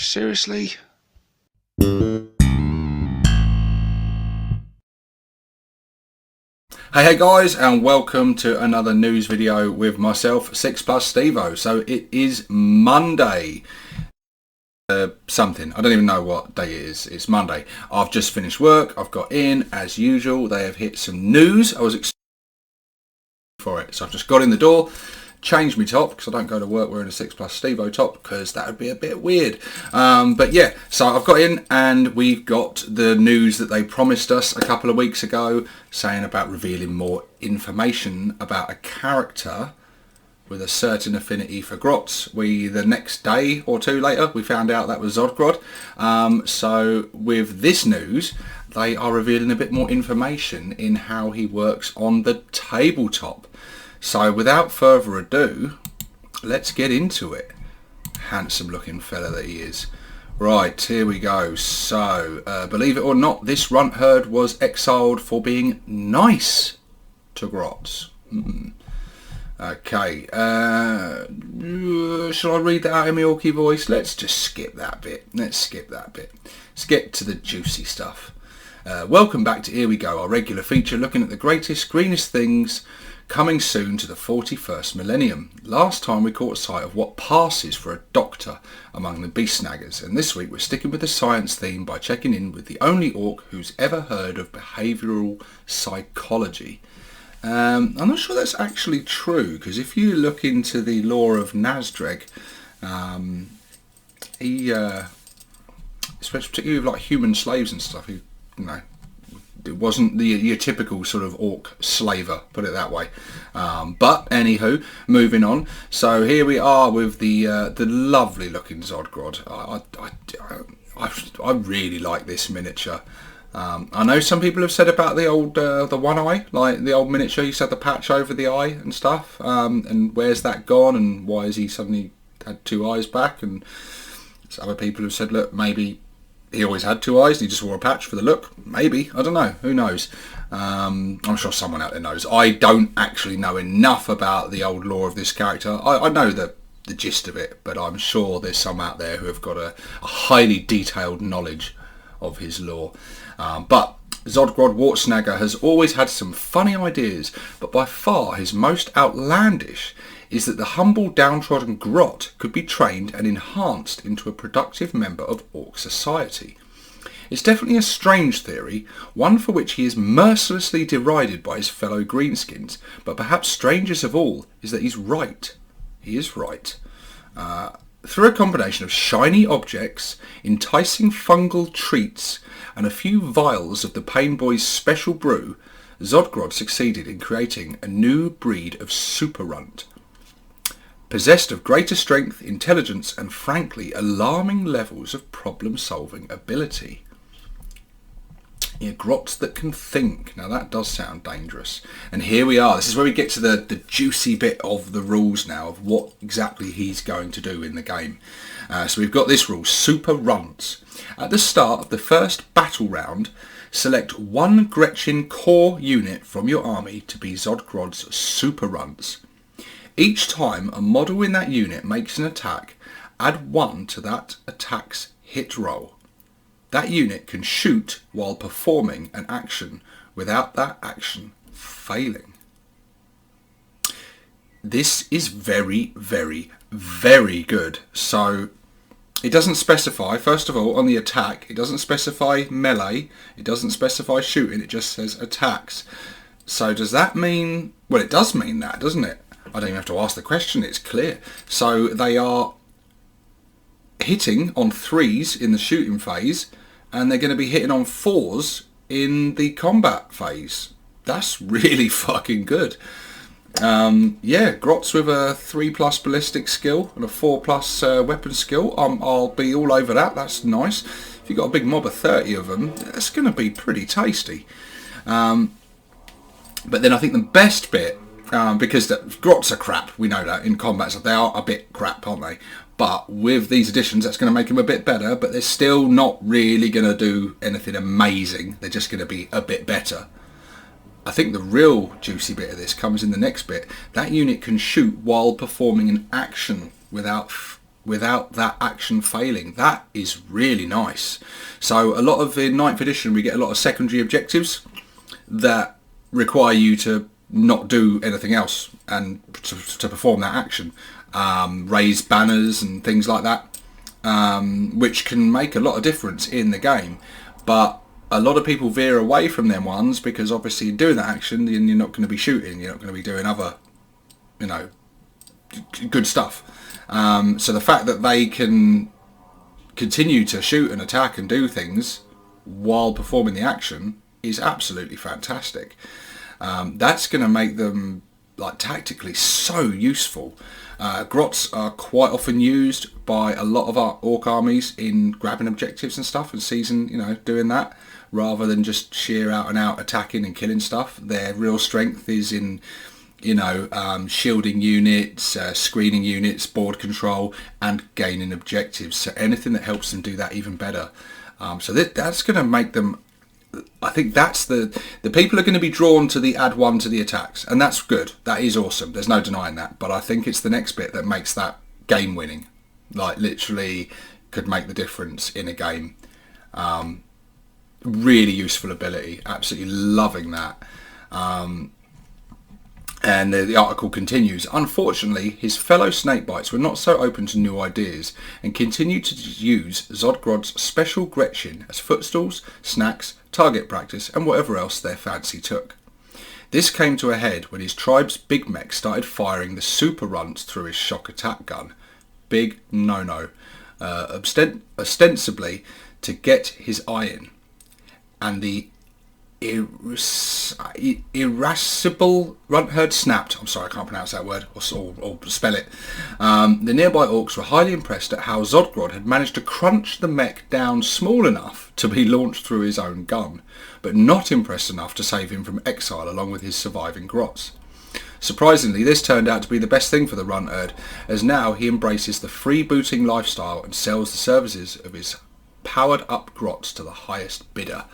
Seriously? Hey guys, and welcome to another news video with myself, 6 Plus Stevo. So it is Monday. Something. I don't even know what day it is. It's Monday. I've just finished work. I've got in, as usual. They have hit some news. I was excited for it. So I've just got in the door, changed my top, because I don't go to work wearing a 6 Plus Stevo top, because that would be a bit weird. But yeah, so I've got in, and we've got the news that they promised us a couple of weeks ago, saying about revealing more information about a character with a certain affinity for grots. The next day or two later, we found out that was Zodgrod. So with this news, they are revealing a bit more information in how he works on the tabletop. So without further ado, let's get into it. Handsome looking fella that he is. Right, here we go. So, believe it or not, this runt herd was exiled for being nice to grots. Okay, shall I read that out in my Orky voice? Let's just skip that bit. Let's get to the juicy stuff. Welcome back to Here We Go, our regular feature looking at the greatest, greenest things coming soon to the 41st millennium. Last time we caught sight of what passes for a doctor among the beast snaggers, and this week we're sticking with the science theme by checking in with the only orc who's ever heard of behavioural psychology. I'm not sure that's actually true, because if you look into the lore of Nasdreg, especially particularly with like human slaves and stuff, it wasn't your typical sort of orc slaver, put it that way. But anywho, moving on. So here we are with the lovely looking Zodgrod. I really like this miniature. I know some people have said about the old the one eye, like the old miniature used to have the patch over the eye and stuff, and where's that gone, and why has he suddenly had two eyes back? And some other people have said, look, maybe he always had two eyes and he just wore a patch for the look. Maybe, I don't know, who knows. I'm sure someone out there knows. I don't actually know enough about the old lore of this character. I know the gist of it, but I'm sure there's some out there who have got a highly detailed knowledge of his lore. But Zodgrod Wortsnagga has always had some funny ideas, but by far his most outlandish is that the humble downtrodden grot could be trained and enhanced into a productive member of orc society. It's definitely a strange theory, one for which he is mercilessly derided by his fellow greenskins, but perhaps strangest of all is that he's right. He is right. Through a combination of shiny objects, enticing fungal treats, and a few vials of the Pain Boy's special brew, Zodgrod succeeded in creating a new breed of super runt. Possessed of greater strength, intelligence, and frankly alarming levels of problem-solving ability. Yeah, grots that can think. Now that does sound dangerous. And here we are. This is where we get to the juicy bit of the rules now, of what exactly he's going to do in the game. So we've got this rule, super runts. At the start of the first battle round, select one Gretchen core unit from your army to be Zodgrod's super runts. Each time a model in that unit makes an attack, add 1 to that attack's hit roll. That unit can shoot while performing an action without that action failing. This is very, very, very good. So it doesn't specify, first of all, on the attack, it doesn't specify melee, it doesn't specify shooting, it just says attacks. So does that mean, well, it does mean that, doesn't it? I don't even have to ask the question, it's clear. So they are hitting on 3s in the shooting phase, and they're going to be hitting on 4s in the combat phase. That's really fucking good. Yeah, grots with a 3+ ballistic skill and a 4+ weapon skill. I'll be all over that. That's nice. If you've got a big mob of 30 of them, that's going to be pretty tasty. But then I think the best bit, because grots are crap, we know that in combat, so they are a bit crap, aren't they? But with these additions, that's going to make them a bit better, but they're still not really going to do anything amazing. They're just going to be a bit better. I think the real juicy bit of this comes in the next bit. That unit can shoot while performing an action without without that action failing. That is really nice. So a lot of in 9th edition we get a lot of secondary objectives that require you to not do anything else and to perform that action. Raise banners and things like that, which can make a lot of difference in the game. But a lot of people veer away from them ones because obviously doing that action, then you're not going to be shooting, you're not going to be doing other, you know, good stuff. So the fact that they can continue to shoot and attack and do things while performing the action is absolutely fantastic. That's going to make them like tactically so useful. Grots are quite often used by a lot of our orc armies in grabbing objectives and stuff, and season, you know, doing that rather than just sheer out and out attacking and killing stuff. Their real strength is in, you know, shielding units, screening units, board control, and gaining objectives. So anything that helps them do that even better. So that's going to make them. I think that's the people are going to be drawn to the add 1 to the attacks, and that's good. That is awesome. There's no denying that. But I think it's the next bit that makes that game winning. Like literally could make the difference in a game. Really useful ability. Absolutely loving that. And the article continues. Unfortunately, his fellow Snakebites were not so open to new ideas and continued to use Zodgrod's special Gretchen as footstools, snacks, target practice and whatever else their fancy took. This came to a head when his tribe's big mech started firing the super runs through his shock attack gun. Big no-no. Ostensibly to get his eye in. And the irascible runt herd snapped. I'm sorry, I can't pronounce that word or spell it. The nearby orcs were highly impressed at how Zodgrod had managed to crunch the mech down small enough to be launched through his own gun, but not impressed enough to save him from exile along with his surviving grots. Surprisingly, this turned out to be the best thing for the runt herd, as now he embraces the freebooting lifestyle and sells the services of his powered up grots to the highest bidder.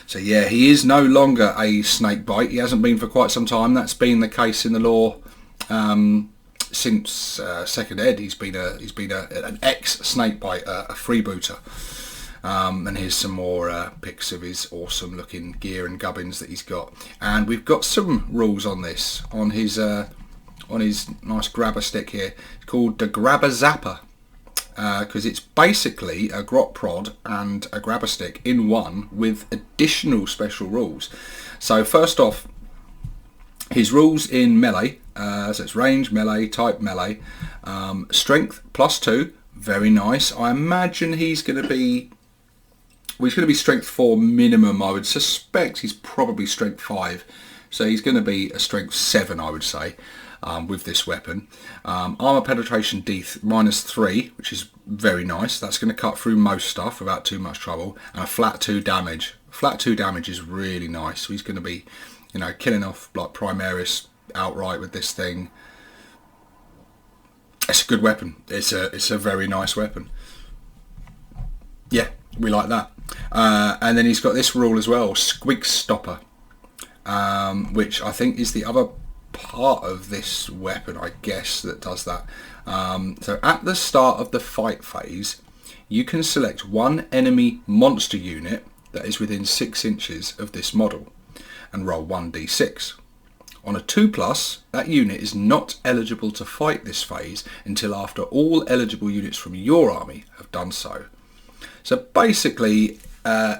So yeah, he is no longer a snakebite. He hasn't been for quite some time. That's been the case in the lore since second ed. He's been an ex snakebite, a freebooter. And here's some more pics of his awesome looking gear and gubbins that he's got. And we've got some rules on this on his nice grabber stick here. It's called the Grabber Zapper. Because it's basically a grot prod and a grabber stick in one with additional special rules. So first off, his rules in melee, so it's range, melee, type melee, strength +2, very nice. I imagine he's going to be strength 4 minimum. I would suspect he's probably strength 5, so he's going to be a strength 7, I would say. With this weapon. Armor penetration -3, which is very nice. That's going to cut through most stuff without too much trouble. And a flat 2 damage. Flat 2 damage is really nice. So he's going to be, you know, killing off like Primaris outright with this thing. It's a good weapon. It's a very nice weapon. Yeah, we like that. And then he's got this rule as well, Squeakstopper, which I think is the other part of this weapon, I guess, that does that. So at the start of the fight phase, you can select one enemy monster unit that is within 6 inches of this model and roll 1d6. On a 2+, that unit is not eligible to fight this phase until after all eligible units from your army have done so. So basically,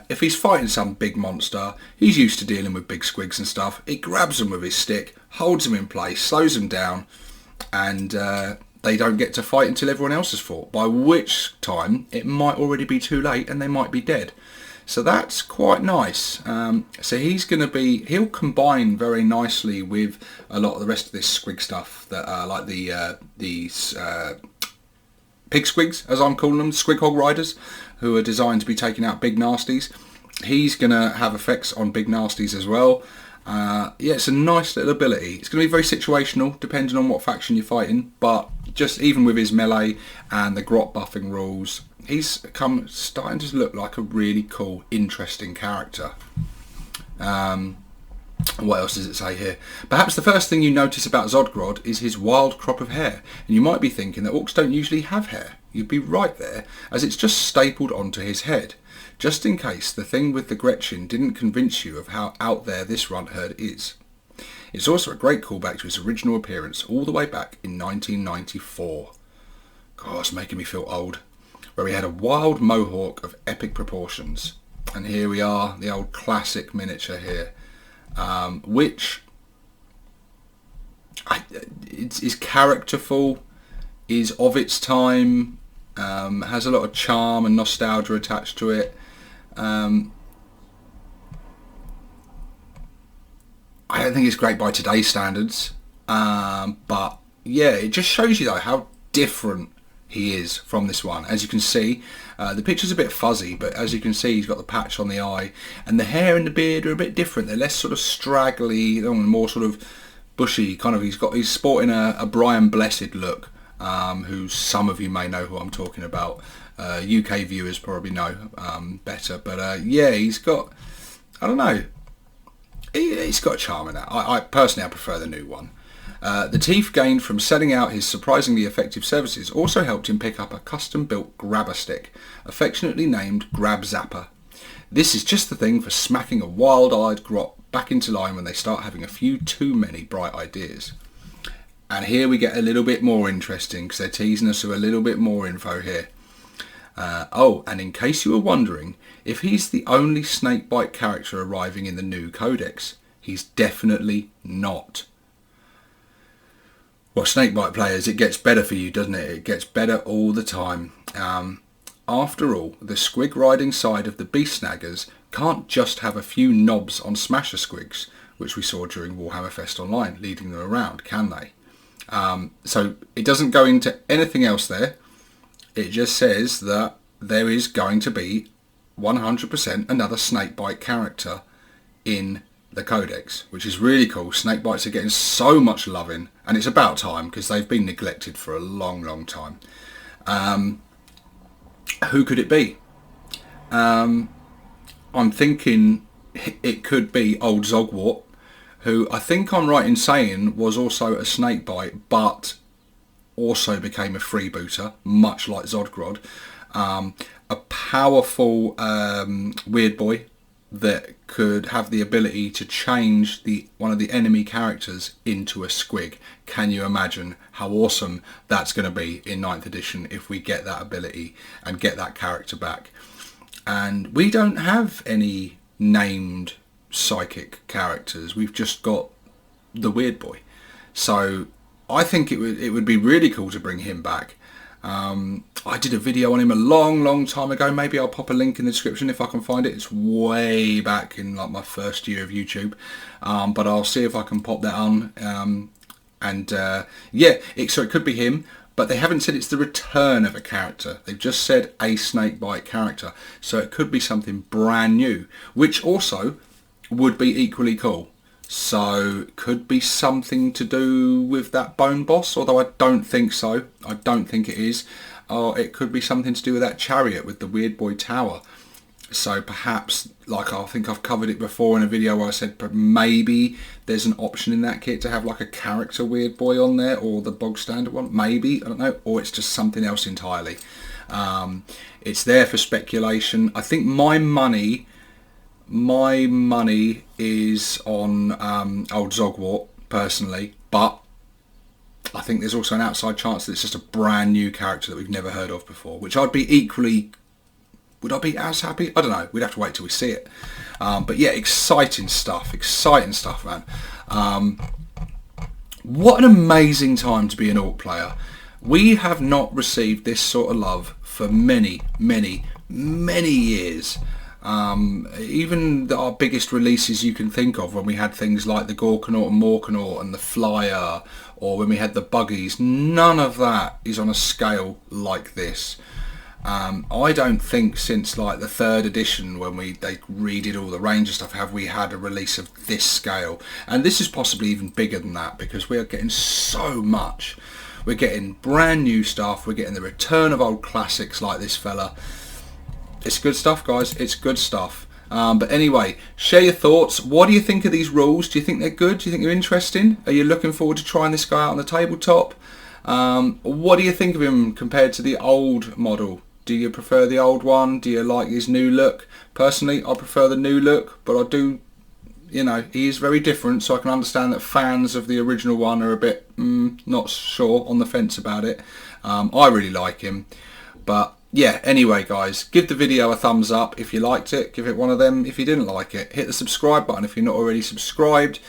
if he's fighting some big monster, he's used to dealing with big squigs and stuff. He grabs them with his stick, holds them in place, slows them down, and they don't get to fight until everyone else has fought, by which time it might already be too late and they might be dead. So that's quite nice. So he'll combine very nicely with a lot of the rest of this squig stuff that are like these pig squigs, as I'm calling them, squig hog riders, who are designed to be taking out big nasties. He's going to have effects on big nasties as well. Yeah, it's a nice little ability. It's going to be very situational, depending on what faction you're fighting, but just even with his melee and the grot buffing rules, he's starting to look like a really cool, interesting character. What else does it say here? Perhaps the first thing you notice about Zodgrod is his wild crop of hair, and you might be thinking that orcs don't usually have hair. You'd be right there, as it's just stapled onto his head. Just in case the thing with the Gretchen didn't convince you of how out there this runt herd is. It's also a great callback to his original appearance all the way back in 1994. God, it's making me feel old. Where he had a wild mohawk of epic proportions. And here we are, the old classic miniature here. Which is characterful, is of its time, has a lot of charm and nostalgia attached to it. I don't think it's great by today's standards, but yeah, it just shows you though how different he is from this one. As you can see, the picture's a bit fuzzy, but as you can see, he's got the patch on the eye, and the hair and the beard are a bit different. They're less sort of straggly, more sort of bushy. Kind of, he's sporting a Brian Blessed look, who some of you may know who I'm talking about. UK viewers probably know better, but yeah, he's got, I don't know, he's got a charm in that. I personally, I prefer the new one. The teeth gained from setting out his surprisingly effective services also helped him pick up a custom-built grabber stick, affectionately named Grab Zapper. This is just the thing for smacking a wild-eyed grot back into line when they start having a few too many bright ideas. And here we get a little bit more interesting, because they're teasing us with a little bit more info here. And in case you were wondering, if he's the only Snakebite character arriving in the new codex, he's definitely not. Well, Snakebite players, it gets better for you, doesn't it? It gets better all the time. After all, the squig riding side of the beast snaggers can't just have a few knobs on smasher squigs, which we saw during Warhammer Fest Online, leading them around, can they? So it doesn't go into anything else there. It just says that there is going to be 100% another Snakebite character in the codex, which is really cool. Snakebites are getting so much loving, and it's about time, because they've been neglected for a long time. Who could it be? I'm thinking it could be old Zogwart, who I think I'm right in saying was also a Snakebite, but also became a freebooter, much like Zodgrod. A powerful weird boy that could have the ability to change one of the enemy characters into a squig. Can you imagine how awesome that's going to be in 9th edition if we get that ability and get that character back? And we don't have any named psychic characters. We've just got the weird boy. So I think it would be really cool to bring him back. I did a video on him a long time ago. Maybe I'll pop a link in the description if I can find it. It's way back in like my first year of YouTube, but I'll see if I can pop that on. So it could be him, but they haven't said it's the return of a character. They've just said a Snakebite character, so it could be something brand new, which also would be equally cool. So could be something to do with that bone boss, although I don't think so. I don't think it is. Or it could be something to do with that chariot with the weird boy tower. So perhaps, like I think I've covered it before in a video where I said maybe there's an option in that kit to have like a character weird boy on there, or the bog standard one, maybe, I don't know, or it's just something else entirely. It's there for speculation. I think my money is on old Zogwart personally, but I think there's also an outside chance that it's just a brand new character that we've never heard of before, which I'd be equally, would I be as happy? I don't know, we'd have to wait till we see it. But yeah, exciting stuff, man. What an amazing time to be an Ork player. We have not received this sort of love for many years. Even our biggest releases you can think of, when we had things like the Gorkanaut and Morkanaut and the Flyer, or when we had the Buggies, none of that is on a scale like this. I don't think since like the 3rd edition, when they redid all the Ranger stuff, have we had a release of this scale. And this is possibly even bigger than that, because we are getting so much. We're getting brand new stuff, we're getting the return of old classics like this fella. It's good stuff, guys. It's good stuff. But anyway, share your thoughts. What do you think of these rules? Do you think they're good? Do you think they're interesting? Are you looking forward to trying this guy out on the tabletop? What do you think of him compared to the old model? Do you prefer the old one? Do you like his new look? Personally, I prefer the new look, but I do, you know, he is very different, so I can understand that fans of the original one are a bit not sure, on the fence about it. I really like him. But yeah, anyway guys, give the video a thumbs up if you liked it, give it one of them if you didn't like it. Hit the subscribe button if you're not already subscribed.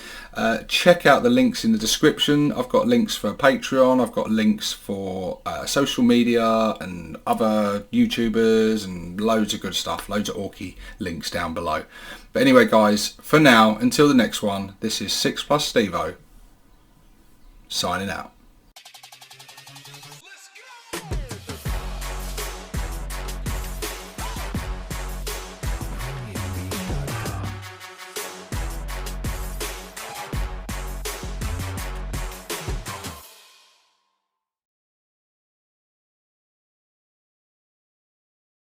Check out the links in the description. I've got links for Patreon, I've got links for social media and other YouTubers and loads of good stuff, loads of Orky links down below. But anyway guys, for now, until the next one, this is 6 Plus Stevo, signing out.